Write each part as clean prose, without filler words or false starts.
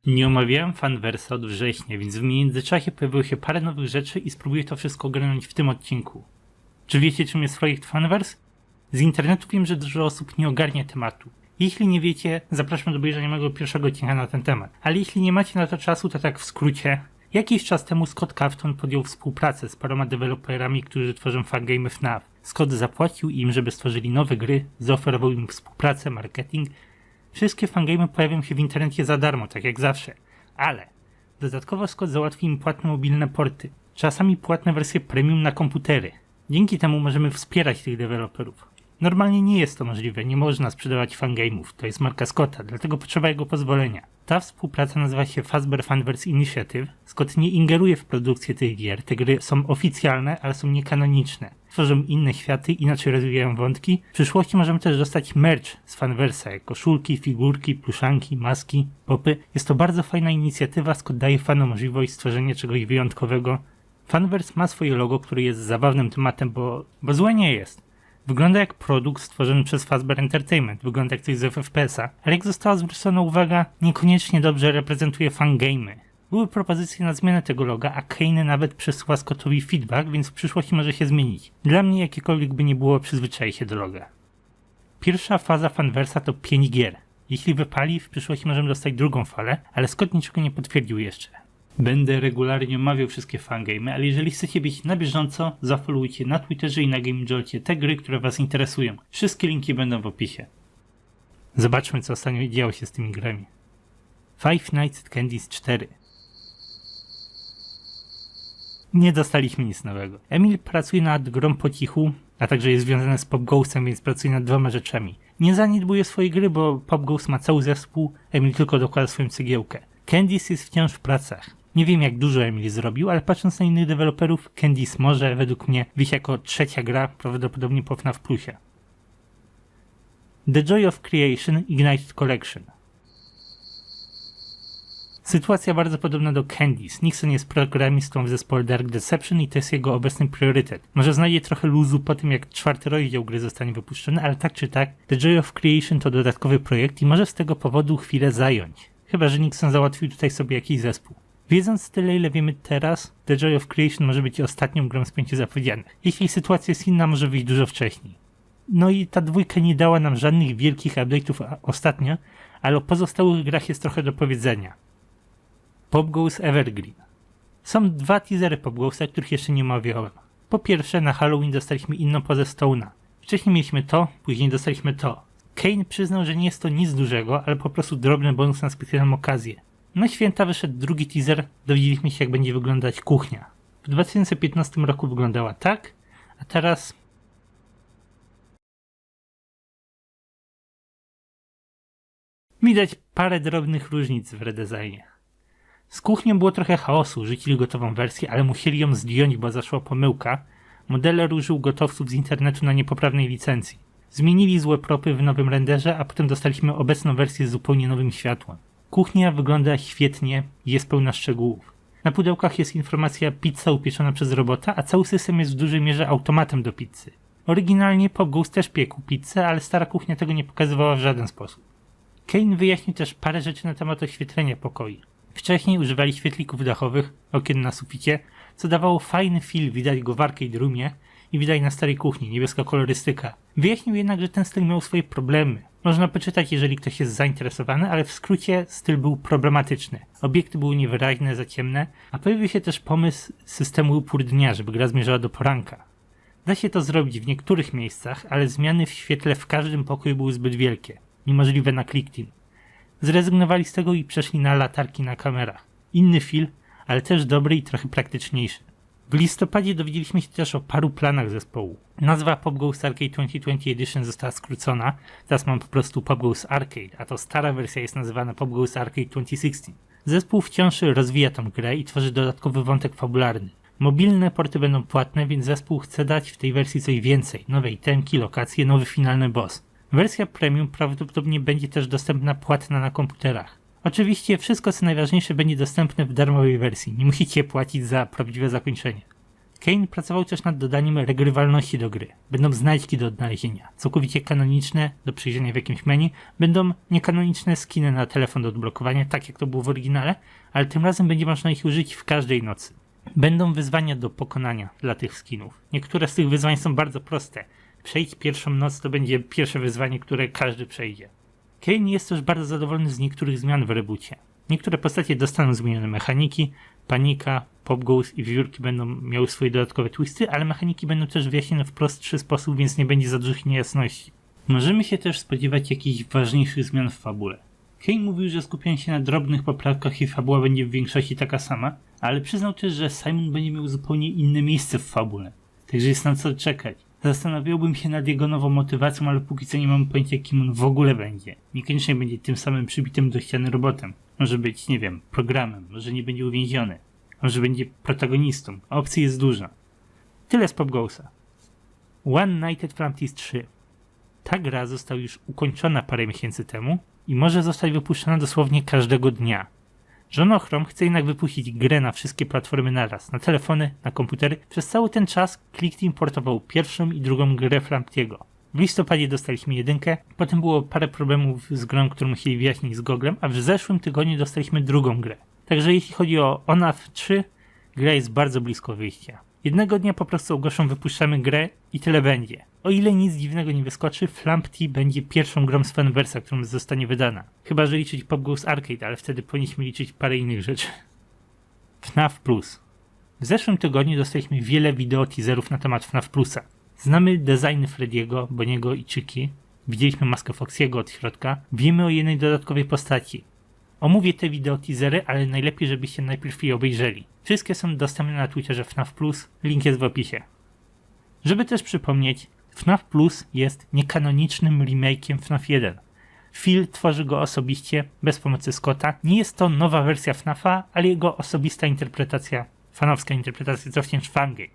Nie omawiałem Fanversa od września, więc w międzyczasie pojawiło się parę nowych rzeczy i spróbuję to wszystko ogarnąć w tym odcinku. Czy wiecie, czym jest projekt Fanverse? Z internetu wiem, że dużo osób nie ogarnia tematu. Jeśli nie wiecie, zapraszam do obejrzenia mojego pierwszego odcinka na ten temat. Ale jeśli nie macie na to czasu, to tak w skrócie. Jakiś czas temu Scott Cawthon podjął współpracę z paroma deweloperami, którzy tworzą fangame FNAF. Scott zapłacił im, żeby stworzyli nowe gry, zaoferował im współpracę, marketing. Wszystkie fangame pojawią się w internecie za darmo, tak jak zawsze. Ale dodatkowo Scott załatwi im płatne mobilne porty. Czasami płatne wersje premium na komputery. Dzięki temu możemy wspierać tych deweloperów. Normalnie nie jest to możliwe, nie można sprzedawać fangame'ów, to jest marka Scotta, dlatego potrzeba jego pozwolenia. Ta współpraca nazywa się Fazbear Fanverse Initiative. Scott nie ingeruje w produkcję tych gier, te gry są oficjalne, ale są niekanoniczne. Tworzą inne światy, inaczej rozwijają wątki. W przyszłości możemy też dostać merch z Fanversa, jak koszulki, figurki, pluszanki, maski, popy. Jest to bardzo fajna inicjatywa, Scott daje fanom możliwość stworzenia czegoś wyjątkowego. Fanverse ma swoje logo, które jest zabawnym tematem, bo złe nie jest. Wygląda jak produkt stworzony przez Fazbear Entertainment, wygląda jak coś z FFPS-a, ale jak została zwrócona uwaga, niekoniecznie dobrze reprezentuje fangame'y. Były propozycje na zmianę tego loga, a Kane nawet przesyła Scottowi feedback, więc w przyszłości może się zmienić. Dla mnie jakiekolwiek by nie było, przyzwyczai się do loga. Pierwsza faza Fanversa to 5 gier. Jeśli wypali, w przyszłości możemy dostać drugą falę, ale Scott niczego nie potwierdził jeszcze. Będę regularnie omawiał wszystkie fangame, ale jeżeli chcecie być na bieżąco, zafollowujcie na Twitterze i na GameJolcie te gry, które was interesują. Wszystkie linki będą w opisie. Zobaczmy, co ostatnio działo się z tymi grami. Five Nights at Candy's 4. Nie dostaliśmy nic nowego. Emil pracuje nad grą po cichu, a także jest związany z Pop Ghostem, więc pracuje nad 2 rzeczami. Nie zaniedbuje swojej gry, bo Pop Ghost ma cały zespół, Emil tylko dokłada swoją cegiełkę. Candice jest wciąż w pracach. Nie wiem, jak dużo Emil zrobił, ale patrząc na innych deweloperów, Candice może według mnie wyjść jako trzecia gra, prawdopodobnie po FNAF Plusie. The Joy of Creation Ignited Collection. Sytuacja bardzo podobna do Candice. Nixon jest programistą w zespole Dark Deception i to jest jego obecny priorytet. Może znajdzie trochę luzu po tym, jak 4. rozdział gry zostanie wypuszczony, ale tak czy tak, The Joy of Creation to dodatkowy projekt i może z tego powodu chwilę zająć. Chyba że Nixon załatwił tutaj sobie jakiś zespół. Wiedząc tyle, ile wiemy teraz, The Joy of Creation może być ostatnią grą z 5 zapowiedzianych. Jeśli sytuacja jest inna, może wyjść dużo wcześniej. No i ta dwójka nie dała nam żadnych wielkich update'ów ostatnio, ale o pozostałych grach jest trochę do powiedzenia. Pop Ghost Evergreen. Są 2 teasery Pop Ghosta, których jeszcze nie omawiałem. Po pierwsze, na Halloween dostaliśmy inną pozę Stone'a. Wcześniej mieliśmy to, później dostaliśmy to. Kane przyznał, że nie jest to nic dużego, ale po prostu drobny bonus na specjalną okazję. Na święta wyszedł drugi teaser, dowiedzieliśmy się, jak będzie wyglądać kuchnia. W 2015 roku wyglądała tak, a teraz... Widać parę drobnych różnic w redesignie. Z kuchnią było trochę chaosu, rzucili gotową wersję, ale musieli ją zdjąć, bo zaszła pomyłka. Modeler użył gotowców z internetu na niepoprawnej licencji. Zmienili złe propy w nowym renderze, a potem dostaliśmy obecną wersję z zupełnie nowym światłem. Kuchnia wygląda świetnie i jest pełna szczegółów. Na pudełkach jest informacja pizza upieczona przez robota, a cały system jest w dużej mierze automatem do pizzy. Oryginalnie Pop Ghost też piekł pizzę, ale stara kuchnia tego nie pokazywała w żaden sposób. Kane wyjaśnił też parę rzeczy na temat oświetlenia pokoi. Wcześniej używali świetlików dachowych, okien na suficie, co dawało fajny feel, widać go w arcade roomie i widać na starej kuchni, niebieska kolorystyka. Wyjaśnił jednak, że ten styl miał swoje problemy. Można poczytać, jeżeli ktoś jest zainteresowany, ale w skrócie styl był problematyczny. Obiekty były niewyraźne, za ciemne, a pojawił się też pomysł systemu upór dnia, żeby gra zmierzała do poranka. Da się to zrobić w niektórych miejscach, ale zmiany w świetle w każdym pokoju były zbyt wielkie, niemożliwe na click-team. Zrezygnowali z tego i przeszli na latarki na kamerach. Inny feel, ale też dobry i trochę praktyczniejszy. W listopadzie dowiedzieliśmy się też o paru planach zespołu. Nazwa Pop Ghost Arcade 2020 Edition została skrócona, teraz mam po prostu Pop Ghost Arcade, a to stara wersja jest nazywana Pop Ghost Arcade 2016. Zespół wciąż rozwija tę grę i tworzy dodatkowy wątek fabularny. Mobilne porty będą płatne, więc zespół chce dać w tej wersji coś więcej, nowe itemki, lokacje, nowy finalny boss. Wersja premium prawdopodobnie będzie też dostępna płatna na komputerach. Oczywiście wszystko co najważniejsze będzie dostępne w darmowej wersji, nie musicie płacić za prawdziwe zakończenie. Kane pracował też nad dodaniem regrywalności do gry. Będą znajdźki do odnalezienia, całkowicie kanoniczne do przejrzenia w jakimś menu, będą niekanoniczne skiny na telefon do odblokowania, tak jak to było w oryginale, ale tym razem będzie można ich użyć w każdej nocy. Będą wyzwania do pokonania dla tych skinów. Niektóre z tych wyzwań są bardzo proste. Przejdź pierwszą noc to będzie pierwsze wyzwanie, które każdy przejdzie. Kane jest też bardzo zadowolony z niektórych zmian w reboocie. Niektóre postacie dostaną zmienione mechaniki, Panika, Pop Goes i wiewiórki będą miały swoje dodatkowe twisty, ale mechaniki będą też wyjaśnione w prostszy sposób, więc nie będzie za dużych niejasności. Możemy się też spodziewać jakichś ważniejszych zmian w fabule. Kane mówił, że skupiają się na drobnych poprawkach i fabuła będzie w większości taka sama, ale przyznał też, że Simon będzie miał zupełnie inne miejsce w fabule. Także jest na co czekać. Zastanawiałbym się nad jego nową motywacją, ale póki co nie mam pojęcia, kim on w ogóle będzie. Niekoniecznie będzie tym samym przybitym do ściany robotem. Może być, nie wiem, programem, może nie będzie uwięziony, może będzie protagonistą, a opcji jest dużo. Tyle z Pop Goesa. One Night at Framtis 3. Ta gra została już ukończona parę miesięcy temu i może zostać wypuszczona dosłownie każdego dnia. John Ochrom chce jednak wypuścić grę na wszystkie platformy naraz, na telefony, na komputery. Przez cały ten czas Clickteam portował pierwszą i drugą grę Framtiego. W listopadzie dostaliśmy jedynkę, potem było parę problemów z grą, którą musieli wyjaśnić z Googlem, a w zeszłym tygodniu dostaliśmy drugą grę. Także jeśli chodzi o ONAF 3, gra jest bardzo blisko wyjścia. Jednego dnia po prostu ogłoszą, wypuszczamy grę i tyle będzie. O ile nic dziwnego nie wyskoczy, Flampty będzie pierwszą grą z fanversa, którą zostanie wydana. Chyba że liczyć Pop Goes Arcade, ale wtedy powinniśmy liczyć parę innych rzeczy. FNAF Plus. W zeszłym tygodniu dostaliśmy wiele wideo teaserów na temat FNAF Plusa. Znamy designy Freddy'ego, Bonniego i Chicky. Widzieliśmy maskę Foxy'ego od środka. Wiemy o jednej dodatkowej postaci. Omówię te wideo teasery, ale najlepiej żebyście najpierw je obejrzeli. Wszystkie są dostępne na Twitterze FNAF Plus, link jest w opisie. Żeby też przypomnieć, FNAF Plus jest niekanonicznym remake'iem FNAF 1. Phil tworzy go osobiście, bez pomocy Scotta. Nie jest to nowa wersja FNAFa, ale jego osobista interpretacja, fanowska interpretacja, co wciąż fangame.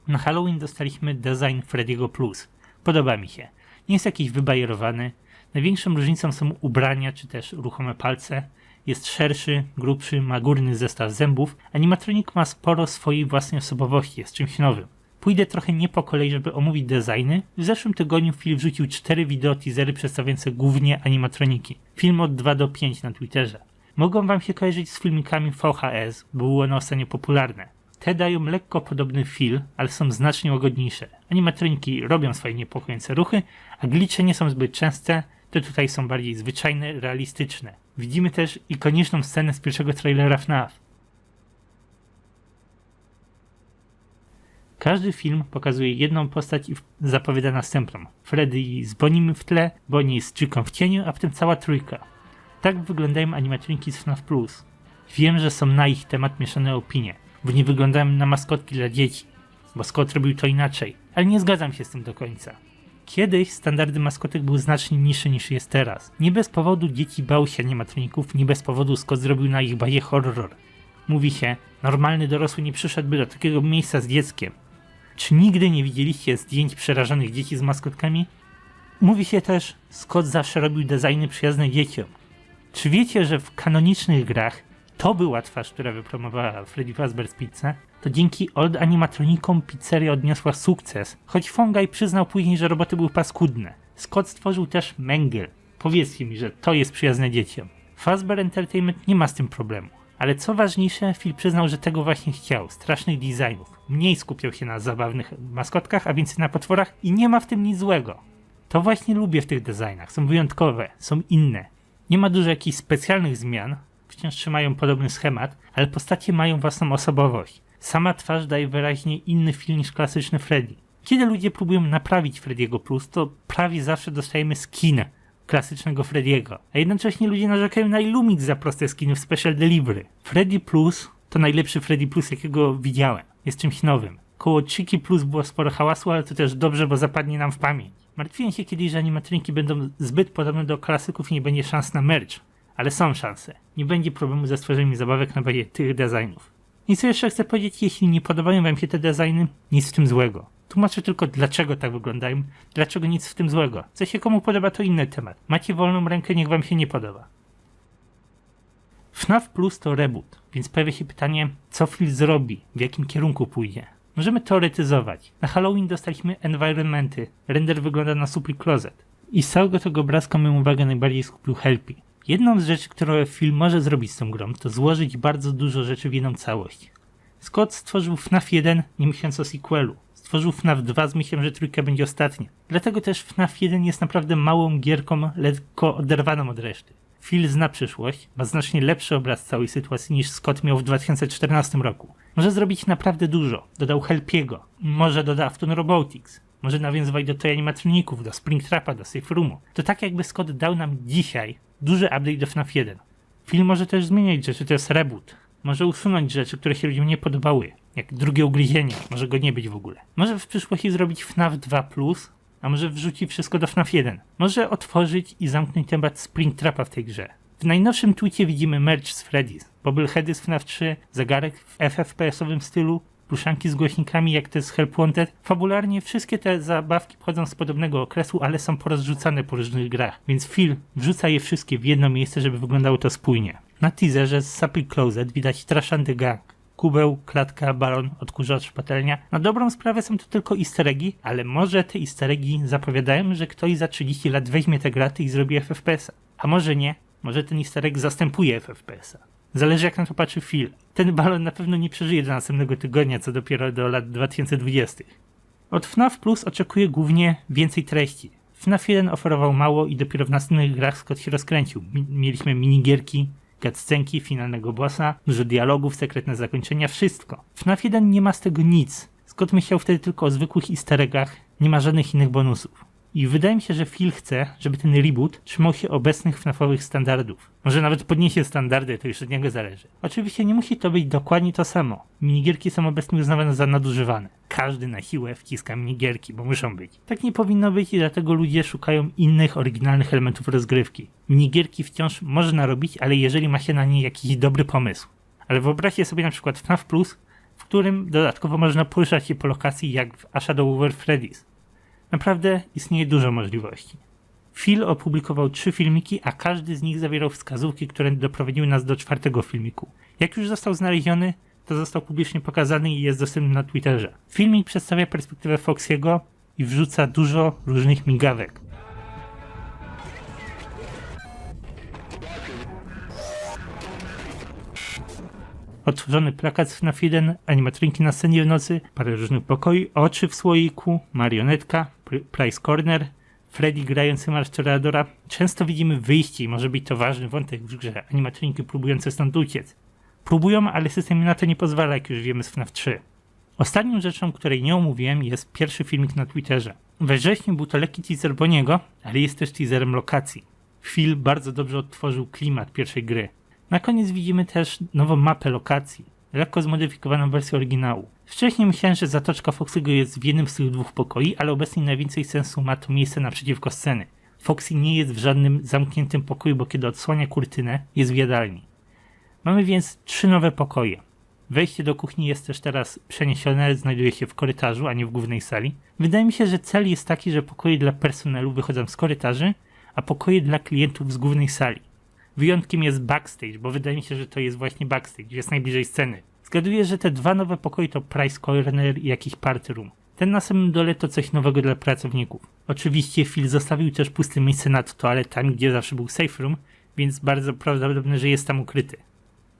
Na Halloween dostaliśmy design Freddy'ego Plus. Podoba mi się. Nie jest jakiś wybajerowany. Największą różnicą są ubrania czy też ruchome palce. Jest szerszy, grubszy, ma górny zestaw zębów. Animatronik ma sporo swojej własnej osobowości, jest czymś nowym. Pójdę trochę nie po kolei, żeby omówić designy. W zeszłym tygodniu Phil wrzucił 4 wideo teasery przedstawiające głównie animatroniki. Film od 2 do 5 na Twitterze. Mogą wam się kojarzyć z filmikami VHS, bo były one ostatnio popularne. Te dają lekko podobny feel, ale są znacznie łagodniejsze. Animatroniki robią swoje niepokojące ruchy, a glitche nie są zbyt częste, te tutaj są bardziej zwyczajne, realistyczne. Widzimy też ikoniczną scenę z pierwszego trailera FNAF. Każdy film pokazuje jedną postać i zapowiada następną. Freddy z Bonnim w tle, Bonnie z Chicką w cieniu, a potem cała trójka. Tak wyglądają animatroniki z FNAF Plus. Wiem, że są na ich temat mieszane opinie, bo nie wyglądają na maskotki dla dzieci, bo Scott robił to inaczej, ale nie zgadzam się z tym do końca. Kiedyś standardy maskotek były znacznie niższe niż jest teraz. Nie bez powodu dzieci bały się animatroników, nie bez powodu Scott zrobił na ich bazie horror. Mówi się, normalny dorosły nie przyszedłby do takiego miejsca z dzieckiem. Czy nigdy nie widzieliście zdjęć przerażonych dzieci z maskotkami? Mówi się też, Scott zawsze robił designy przyjazne dzieciom. Czy wiecie, że w kanonicznych grach to była twarz, która wypromowała Freddy Fazbear's Pizzę? To dzięki old animatronikom pizzeria odniosła sukces, choć Fongaj przyznał później, że roboty były paskudne. Scott stworzył też Mangle. Powiedzcie mi, że to jest przyjazne dzieciom. Fazbear Entertainment nie ma z tym problemu. Ale co ważniejsze, Phil przyznał, że tego właśnie chciał. Strasznych designów. Mniej skupiał się na zabawnych maskotkach, a więcej na potworach i nie ma w tym nic złego. To właśnie lubię w tych designach. Są wyjątkowe, są inne. Nie ma dużo jakichś specjalnych zmian. Wciąż trzymają podobny schemat, ale postacie mają własną osobowość. Sama twarz daje wyraźnie inny film niż klasyczny Freddy. Kiedy ludzie próbują naprawić Freddy'ego Plus, to prawie zawsze dostajemy skin klasycznego Freddy'ego, a jednocześnie ludzie narzekają na Illumix za proste skiny w Special Delivery. Freddy Plus to najlepszy Freddy Plus, jakiego widziałem. Jest czymś nowym. Koło Chicky Plus było sporo hałasu, ale to też dobrze, bo zapadnie nam w pamięć. Martwiłem się kiedyś, że animatroniki będą zbyt podobne do klasyków i nie będzie szans na merch. Ale są szanse. Nie będzie problemu ze stworzeniem zabawek na bazie tych designów. I co jeszcze chcę powiedzieć, jeśli nie podobają wam się te designy, nic w tym złego. Tłumaczę tylko, dlaczego tak wyglądają, dlaczego nic w tym złego. Co się komu podoba, to inny temat. Macie wolną rękę, niech wam się nie podoba. FNAF Plus to reboot, więc pojawia się pytanie, co Phil zrobi, w jakim kierunku pójdzie. Możemy teoretyzować. Na Halloween dostaliśmy environmenty. Render wygląda na Supli Closet. I z całego tego obrazka moją uwagę najbardziej skupił Helpy. Jedną z rzeczy, którą film może zrobić z tą grą, to złożyć bardzo dużo rzeczy w jedną całość. Scott stworzył FNAF 1 nie myśląc o sequelu. Stworzył FNAF 2 z myślą, że trójka będzie ostatnia. Dlatego też FNAF 1 jest naprawdę małą gierką, lekko oderwaną od reszty. Phil zna przyszłość, ma znacznie lepszy obraz całej sytuacji niż Scott miał w 2014 roku. Może zrobić naprawdę dużo. Dodał Helpiego, może doda Afton Robotics, może nawiązywać do tej animatroników, do Springtrapa, do Safe Roomu. To tak jakby Scott dał nam dzisiaj duży update do FNAF 1. Film może też zmieniać rzeczy, to jest reboot. Może usunąć rzeczy, które się ludziom nie podobały, jak drugie ugryzienie, może go nie być w ogóle. Może w przyszłości zrobić FNAF 2+, a może wrzuci wszystko do FNAF 1. Może otworzyć i zamknąć temat Springtrapa w tej grze. W najnowszym tweetie widzimy merch z Freddy's, bobbleheady z FNAF 3, zegarek w FFPS-owym stylu, pluszanki z głośnikami jak te z Help Wanted. Fabularnie wszystkie te zabawki pochodzą z podobnego okresu, ale są porozrzucane po różnych grach, więc Phil wrzuca je wszystkie w jedno miejsce, żeby wyglądało to spójnie. Na teaserze z Supli Closet widać Trash and the Gang. Kubeł, klatka, balon, odkurzacz, patelnia. Na dobrą sprawę są to tylko easter eggi, ale może te easter eggi zapowiadają, że ktoś za 30 lat weźmie te graty i zrobi FFPS-a. A może nie, może ten easter egg zastępuje FFPS-a. Zależy jak na to patrzy Phil. Ten balon na pewno nie przeżyje do następnego tygodnia, co dopiero do lat 2020. Od FNAF Plus oczekuję głównie więcej treści. FNAF 1 oferował mało i dopiero w następnych grach Scott się rozkręcił. Mieliśmy minigierki, cutscenki, finalnego bossa, dużo dialogów, sekretne zakończenia, wszystko. FNAF 1 nie ma z tego nic. Scott myślał wtedy tylko o zwykłych easter eggach, nie ma żadnych innych bonusów. I wydaje mi się, że Phil chce, żeby ten reboot trzymał się obecnych FNAF-owych standardów. Może nawet podniesie standardy, to już od niego zależy. Oczywiście nie musi to być dokładnie to samo. Minigierki są obecnie uznawane za nadużywane. Każdy na siłę wciska minigierki, bo muszą być. Tak nie powinno być i dlatego ludzie szukają innych, oryginalnych elementów rozgrywki. Minigierki wciąż można robić, ale jeżeli ma się na nie jakiś dobry pomysł. Ale wyobraźcie sobie na przykład FNAF Plus, w którym dodatkowo można poruszać się po lokacji jak w A Shadow Over Freddy's. Naprawdę istnieje dużo możliwości. Phil opublikował 3 filmiki, a każdy z nich zawierał wskazówki, które doprowadziły nas do 4. filmiku. Jak już został znaleziony, to został publicznie pokazany i jest dostępny na Twitterze. Filmik przedstawia perspektywę Foxy'ego i wrzuca dużo różnych migawek. Otworzony plakat z FNAF 1, animatroniki na scenie w nocy, parę różnych pokoi, oczy w słoiku, marionetka, Price Corner, Freddy grający marsz Toreadora. Często widzimy wyjście i może być to ważny wątek w grze, animatroniki próbujące stąd uciec. Próbują, ale system im na to nie pozwala, jak już wiemy z FNAF 3. Ostatnią rzeczą, której nie omówiłem, jest pierwszy filmik na Twitterze. We wrześniu był to lekki teaser Boniego, ale jest też teaserem lokacji. Phil bardzo dobrze odtworzył klimat pierwszej gry. Na koniec widzimy też nową mapę lokacji, lekko zmodyfikowaną wersję oryginału. Wcześniej myślałem, że zatoczka Foxy'ego jest w jednym z tych 2 pokoi, ale obecnie najwięcej sensu ma to miejsce naprzeciwko sceny. Foxy nie jest w żadnym zamkniętym pokoju, bo kiedy odsłania kurtynę, jest w jadalni. Mamy więc 3 nowe pokoje. Wejście do kuchni jest też teraz przeniesione, znajduje się w korytarzu, a nie w głównej sali. Wydaje mi się, że cel jest taki, że pokoje dla personelu wychodzą z korytarzy, a pokoje dla klientów z głównej sali. Wyjątkiem jest backstage, bo wydaje mi się, że to jest właśnie backstage, jest najbliżej sceny. Zgaduję, że te 2 nowe pokoje to Price Corner i jakiś party room. Ten na samym dole to coś nowego dla pracowników. Oczywiście Phil zostawił też puste miejsce nad toaletami, gdzie zawsze był safe room, więc bardzo prawdopodobne, że jest tam ukryty.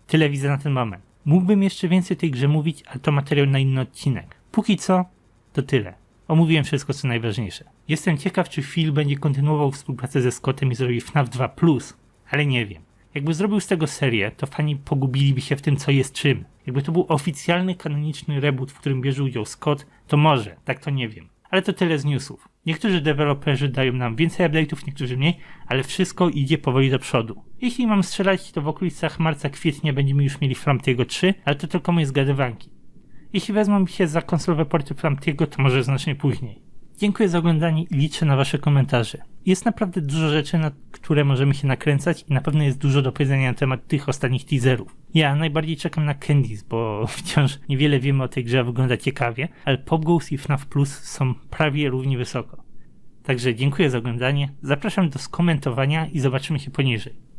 Tyle widzę na ten moment. Mógłbym jeszcze więcej o tej grze mówić, ale to materiał na inny odcinek. Póki co, to tyle. Omówiłem wszystko, co najważniejsze. Jestem ciekaw, czy Phil będzie kontynuował współpracę ze Scottem i zrobi FNAF 2+, ale nie wiem. Jakby zrobił z tego serię, to fani pogubiliby się w tym, co jest czym. Jakby to był oficjalny, kanoniczny reboot, w którym bierze udział Scott, to może, tak to nie wiem. Ale to tyle z newsów. Niektórzy deweloperzy dają nam więcej update'ów, niektórzy mniej, ale wszystko idzie powoli do przodu. Jeśli mam strzelać, to w okolicach marca-kwietnia będziemy już mieli Flamtiego 3, ale to tylko moje zgadywanki. Jeśli wezmą się za konsolowe porty Flamtiego, to może znacznie później. Dziękuję za oglądanie i liczę na wasze komentarze. Jest naprawdę dużo rzeczy, na które możemy się nakręcać i na pewno jest dużo do powiedzenia na temat tych ostatnich teaserów. Ja najbardziej czekam na Candice, bo wciąż niewiele wiemy o tej grze, wygląda ciekawie, ale Pop Goes i FNAF Plus są prawie równie wysoko. Także dziękuję za oglądanie, zapraszam do skomentowania i zobaczymy się poniżej.